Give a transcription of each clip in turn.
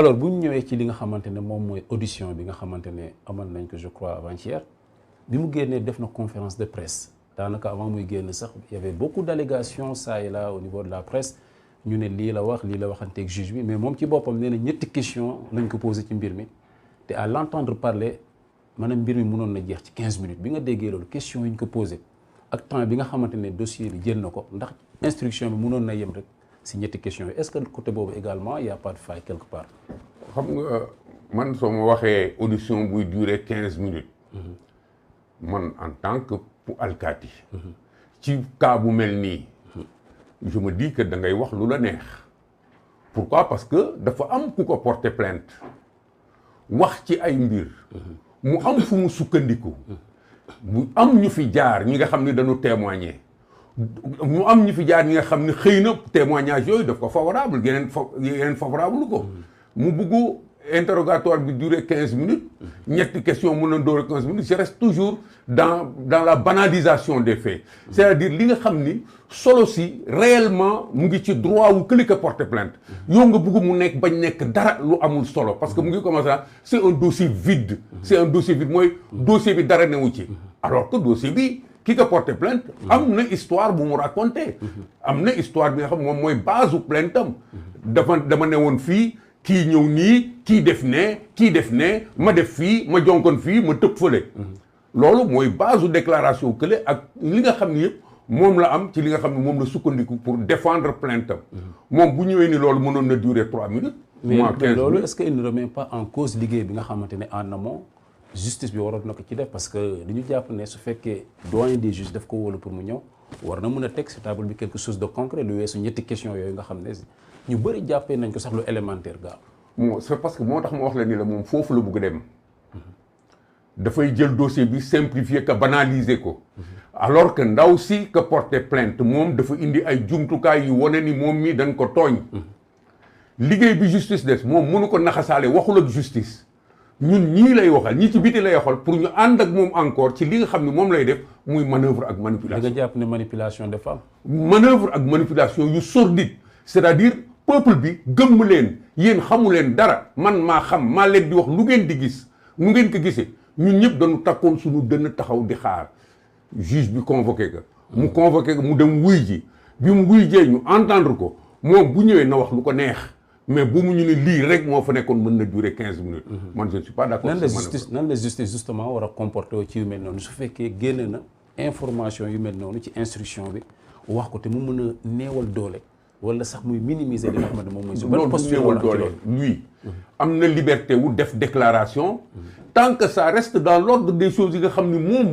alors bu ñu ñëwee ci li nga xamante ne moom mooy audition bi nga xamante ne amal nañ ko je crois avant-hier bi mu génnee def na conférence de presse daanaka avant muy génn sax il y avait beaucoup d'allégations ça et là au niveau de la presse ñu ne lii la wax lii la waxanteeg juge bi mais moom ci boppam nee na ñetti question lañ ko posé ci mbir mi te à l'entendre parler maanaam mbir mi mënoon na jeex ci 15 minutes bi nga déggee loolu question yi ñu ko posé ak temps bi nga xamante ne dossier bi jël na ko ndax instruction bi mënoon na yem rek si ñetti question yi est-ce que côté boobu également il y a pas de faille quelque part. xam nga man soo ma waxee audition buy durer 15 minutes. man en tant que pour alkaati. ci cas bu mel nii. je me dis que da ngay wax lu la neex. pourquoi parce que dafa am ku ko porter plainte wax ci ay mbir. mu am fu mu sukkandiku. mu am ñu fi jaar ñi nga xam ni dañu témoigner. mu am ñu fi jaar ñi nga xam ne xëy na témoignage yooyu daf ko favorable yeneen favorable ko mu bugg interrogatoire bi durer 15 minutes ñetti question mën na durer 15 minutes je reste toujours dans la banalisation des faits c'est-à-dire li nga xam ni solo si réellement mu ngi ci droit wu këli ko porter plainte yow nga bugg mu nekk bañ nekk dara lu amul solo parce que mu ngi commencé c'est un dossier vide mooy dossier bi dara newu ci alors que dossier bi ki ko porté plainte am na histoire bu mu raconté am na histoire bi nga xam moom mooy base u plainte am dama ne woon fii kii ñëw nii kii def ne ma def fii ma jonkoon fii ma tëb fële loolu mooy base u déclaration kële ak li nga xam ne yëpp moom la am ci li nga xam ne moom la sukkandiku pour défendre plainte am moom bu ñëwee ni loolu mënoon na durer 3 minutes mais loolu est-ce que il ne remet pas en cause liggéey bi nga xamante ne en amont justice bi waroon na ko ci def parce que dañu jàpp ne su fekkee doyen des juges daf ko wóolu pour mu ñëw war na mën a teg sur table bi quelque chose de concret lu weesu ñetti question yooyu nga xam ne ñu bëri jàppee nañ ko sax lu élémentaire gaaw. bon c'est parce que moo tax ma wax la ni la moom foofu la bëgg dem dafay jël dossier bi simplifier ko banaliser ko alors que ndaw si que porter plainte moom dafa indi ay jumtukaay yu wane ni moom mi dañ ko tooñ liggéey bi justice des moom mënu ko naxasaale waxul ak justice. ñun ñii lay waxal ñii ci biti lay waxal pour ñu ànd ak moom encore ci li nga xam ne moom lay def muy manœuvre ak manipulation. da nga jàpp ne manipulation des femmes. manœuvre ak manipulation yu sordide c'est-à-dire peuple bi gëmm leen yéen xamu leen dara man maa xam maa leen di wax lu ngeen di gis nu ngeen ko gisee ñun ñëpp dañu takkoon suñu dënn taxaw di xaar juge bi convoqué ko. mu convoqué ko mu dem wuy ji bi mu wuy jee ñu entendre ko moom bu ñëwee na wax lu ko neex. mais bu mu ñu ne lii rek moo fa nekkoon mën na durer 15 minutes. man je ne suis pas d'accord. nan la justice justement war a comporter ci yu mel noonu su fekkee génne na information yu mel noonu ci instruction bi wax ko te mu mën a néewal doole wala sax muy minimiser li nga xamante moom mooy. loolu du néewal doole lui am na liberté wu def déclaration. tant que ça reste dans l'ordre des choses yi nga xam ni moom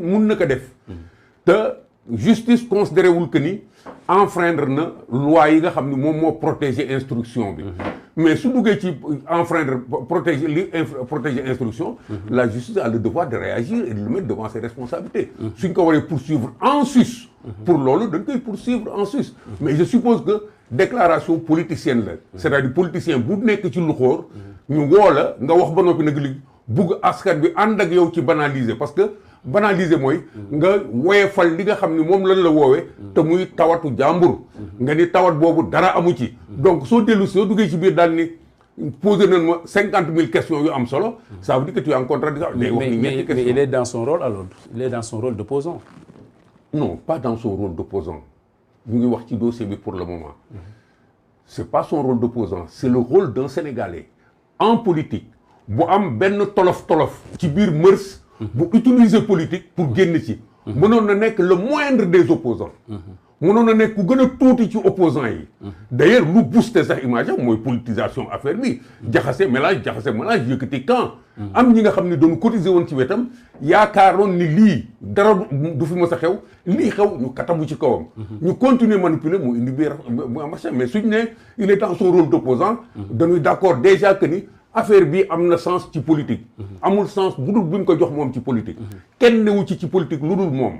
mun na ko def. te justice considéré wul que ni. enfreindre na loi yi nga xam ne moom moo protéger instruction bi mais su duggee ci enfreindre protéger instruction la justice a le devoir de réagir et de le mettre devant ses responsabilités suñ ko waree poursuivre en sus pour loolu dañ koy poursuivre en sus mais je suppose que déclaration politicienne la c'est-à-dire politicien bu nekk ci lu xóor ñu woo la nga wax ba noppi nag li bugg askan bi ànd ak yow ci banaliser parce que banaliser mooy nga woyefal li nga xam ni moom lañ la woowee te muy tawatu jàmbur nga ni tawat boobu dara amu ci donc soo dellu soo duggee ci biir daal ni posé nañ ma 50 000 questions yu am solo ça veut dire que tu es en contradiction day wax ni ñetti questions mais il est dans son rôle alors il est dans son rôle d'opposant non pas dans son rôle d'opposant ñu ngi wax ci dossier bi pour le moment c'est pas son rôle d'opposant c'est le rôle d'un Sénégalais en politique bu am benn tolof-tolof ci biir mërs bu utiliser politique pour génn ci mënoon na nekk le moindre des opposants mënoon na nekk ku gën a tuuti ci opposants yi d'ailleurs lu booster sax image am mooy politisation affaire bi jaxase mélange yëkkati camp am ñi nga xam ne doon cotiser woon ci wetam yaakaaroon ni lii dara du fi mës a xew lii xew ñu katabu ci kawam ñu continuer manipuler mu indi biir mu am mais suñ ne il est dans son rôle d'opposant dañuy d'accord déjà que ni affaire bi am na sens ci politique amul sens bu dul bi mu ko jox moom ci politique kenn newu ci politique lu dul moom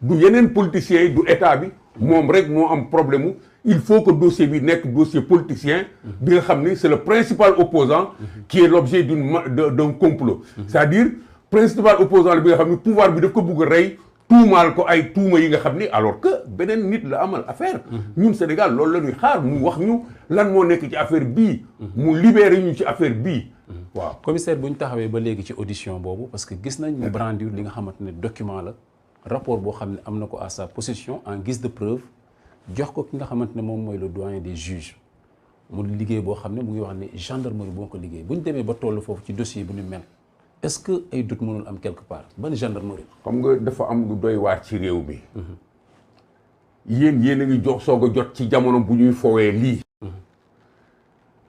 du yeneen politiciens yi du état bi moom rek moo am problème il faut que dossier bi nekk dossier politicien bi nga xam ni c'est le principal opposant qui est l'objet d'un complot c'est-à-dire principal opposant bi nga xam ni pouvoir bi daf ko bëgg a rey tuumaal ko ay tuuma yi nga xam ni alors que beneen nit la amal affaire. ñun Sénégal loolu la ñuy xaar mu wax ñu lan moo nekk ci affaire bii. mu libéré ñu ci affaire bii. waaw commissaire bu ñu taxawee ba léegi ci audition boobu parce que gis nañ mu brandir li nga xamante ne document la rapport boo xam ne am na ko à sa possession en guise de preuve jox ko ki nga xamante ne moom mooy le doyen des juges mu liggéey boo xam ne mu ngi wax ne gendarmerie boo ko liggéey bu ñu demee ba toll foofu ci dossier bu ñu mel est-ce que ay doute mënul am quelque part ban gendarmerie. xam nga dafa am lu doy waar ci réew mi. yéen a ngi jox soog a jot ci jamono bu ñuy foowee lii.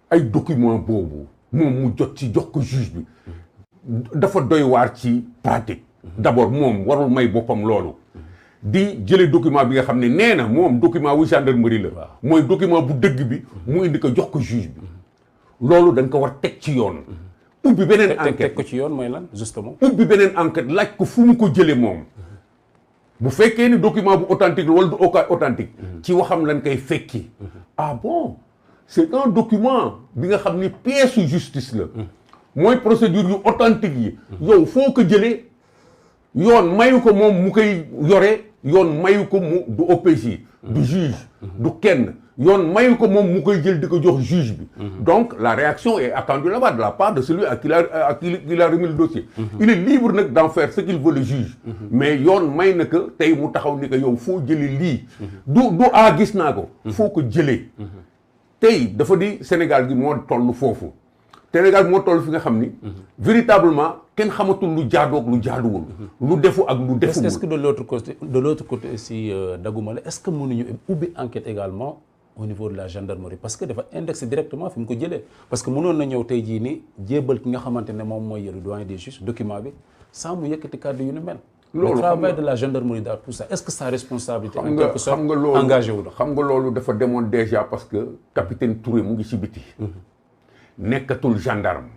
ay document boobu moom mu jot ci jox ko juge bi dafa doy waar ci pratique. d'abord moom warul may boppam loolu. di jëlee document bi nga xam ne nee na moom document wu gendarmerie la. mooy document bu dëgg bi mu indi ko jox ko juge bi. loolu dañ ko war teg ci yoon. ubbi beneen enquête teg ko ci yoon mooy lan justement. ubbi beneen enquête laaj ko fu mu ko jëlee moom. bu fekkee ni document bu authentique la wala du authentique. ci waxam lañ koy fekki. ah bon c'est un document bi nga xam ni pièce justice la. mooy procédure yu authentique yi. yow foo ko jëlee yoon mayu ko moom mu koy yore yoon mayu ko mu du OPJ. du juge du kenn. yoon mayu ko moom mu koy jël di ko jox juge bi. donc la réaction est attendue là-bas de la part de celui à qui il a remis le dossier. Il est libre nag d'en faire ce qu'il veut le juge. mais yoon may na ko tey mu taxaw ni ko yow foo jëlee lii. du gis naa ko. foo ko jëlee. tey dafa di Sénégal gi moo toll foofu. Sénégal moo toll fi nga xam ni. véritablement kenn xamatul lu jaadoog lu jaaduwul. lu defu ak lu defuwul. est-ce que de l'autre côté aussi daguma la est-ce que mënuñu ubbi enquête également. au niveau de la gendarmerie parce que dafa indexé directement fi mu ko jëlee parce que mënoon na ñëw tey jii ni jébbal ki nga xamante ne moom mooy le doyen des juges document bi sans mu yëkkati kàddu yu ni mel. loolu le travail de la gendarmerie dans tout ça est-ce que sa responsabilité. en quelque sorte engagé wu la xam nga loolu dafa demoon déjà parce que capitaine Touré mu ngi ci biti. nekkatul gendarme.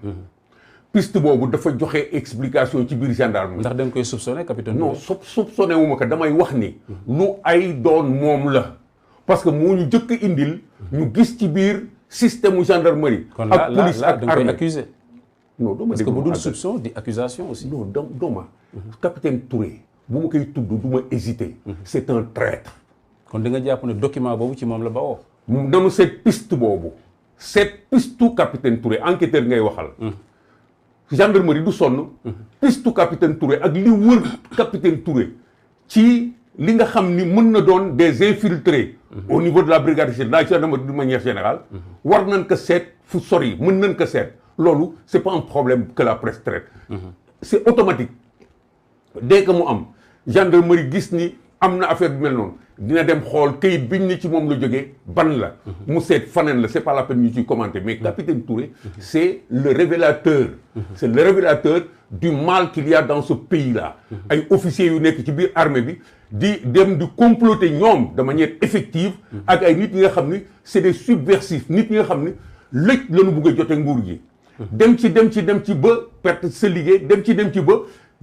piste boobu dafa joxe explication ci biir gendarme. ndax da nga koy soupçonné capitaine Touré. non soupçonné wu ma ko damay wax ni. lu ay doon moom la. parce que moo ñu jëkk indil ñu gis ci biir système mu gendarmerie. ak police ak armée koy accusé. non doo ma parce que bu dul soupçon di accusation aussi. non dooma capitaine Touré bu ma koy tudd du ma hésiter. c'est un traître. kon di nga jàpp ne document boobu ci moom la bawoo. nanu seet piste boobu. seet pistu capitaine Touré enquêteur ngay waxal. gendarmerie du sonn. pistu capitaine Touré ak li wër capitaine Touré ci li nga xam ni mën na doon des infiltrés. au niveau de la brigade de la gendarmerie de manière générale. war nañ ko seet fu sori mën nañ ko seet. loolu c'est pas un problème que la presse traite. c'est automatique. dès que mu am gendarmerie gis ni am na affaire bi mel noonu dina dem xool kayit biñ ni ci moom la jógee ban la. mu seet faneen la c'est pas la peine ñu ciy commenter mais capitaine Touré c'est le révélateur. c'est le révélateur du mal qu'il y a dans ce pays-là. ay officiers yu nekk ci biir armée bi. di dem di comploter ñoom de manière effective ak ay nit ñi nga xam ni c'est des subversifs nit ñi nga xam ni lëj lañu bëgg a jote nguur gi dem ci ba perte sa liggéey dem ci ba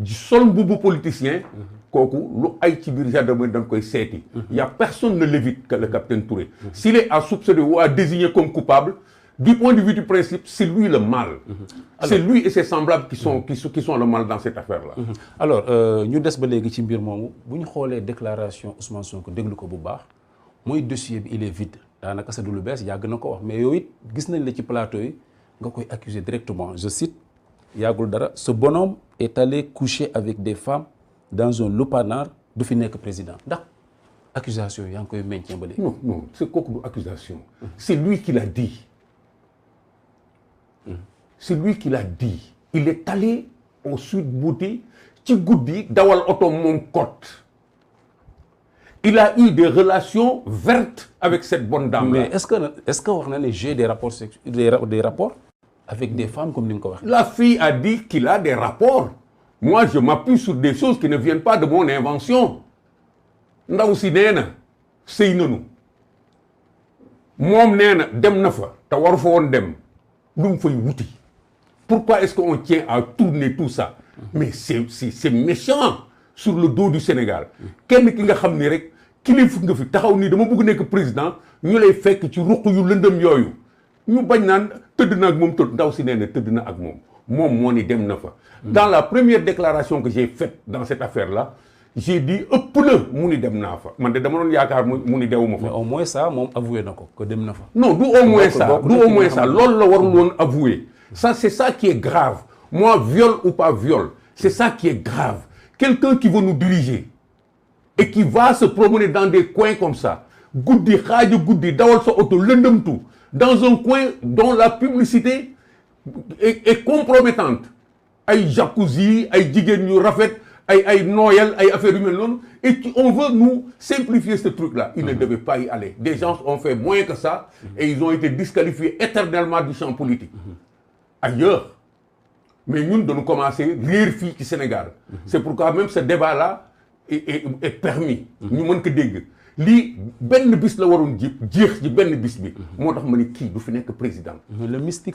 sol mbubbu politicien kooku lu ay ci biir gendarmerie dañ koy seeti y a personne ne l'évite que le capitaine Touré s'il est à soupçonner ou à désigner comme coupable du point de vue du principe, c'est lui le mal. C'est lui et ses semblables qui sont le mal dans cette affaire-là. Alors, ñu des ba léegi ci mbir moomu bu ñu xoolee déclaration Ousmane Sonko déglu ko bu baax mooy dossier bi il est vide daanaka sa du lu bees yàgg na ko wax mais yow it gis nañ la ci plateau yi nga koy accuser directement je cite yàggul dara ce bonhomme est allé coucher avec des femmes dans un lupanar du fi nekk président ndax accusation yaa ngi koy maintien ba léegi. non c'est kooku du accusation. c'est lui qui l'a dit. C'est lui qui l'a dit. Il est allé au Sweet Beauty ci guddi dawal oto moom côte. Il a eu des relations vertes avec cette bonne dame. Mais est-ce que wax na ne j'ai des rapports des rapports avec des femmes comme ni nga ko waxee. La fille a dit qu'il a des rapports. Moi, je m'appuie sur des choses qui ne viennent pas de mon invention. ndaw si nee na sëy nanu moom nee na dem na fa te waru fa woon dem lu mu fay wuti. Pourquoi est-ce qu'on tient à tourner tout ça? Mais c'est méchant sur le dos du Sénégal. kenn ki nga xam ni rek kilifa nga fi taxaw nii dama bëgg nekk président ñu lay fekk ci ruq yu lëndëm yooyu ñu bañ naan tëdd na ak moom ndaw si nee na tëdd na ak moom moo ni dem na fa. Dans la première déclaration que j'ai faite dans cette affaire-là j'ai dit ëpp na mu ni dem naa fa man de dama doon yaakaar mu ni dewuma fa. mais au moins ça moom avoué na ko que dem na fa. non du au moins ça du au moins ça loolu la warul woon avouer ça c'est ça qui est grave moi viol ou pas viol c'est ça qui est grave quelqu'un qui veut nous diriger et qui va se promener dans des coins comme ça guddi xaaju guddi dawal sa oto lëndëmtu dans un coin dont la publicité est compromettante ay jacuzzi ay jigéen ñu rafet ay nooyal ay affaires yu mel noonu et on veut nous simplifier ce truc là il ne devait pas y aller des gens ont fait moins que ça et ils ont été disqualifiés éternellement du champ politique ailleurs mais ñun dañu commencer réer fii ci Sénégal c'est pourquoi même ce débat là est permis ñu mën ko dégg lii benn bis la waroon jeex ci benn bis bi moo tax ma ni kii du fi nekk président le mystique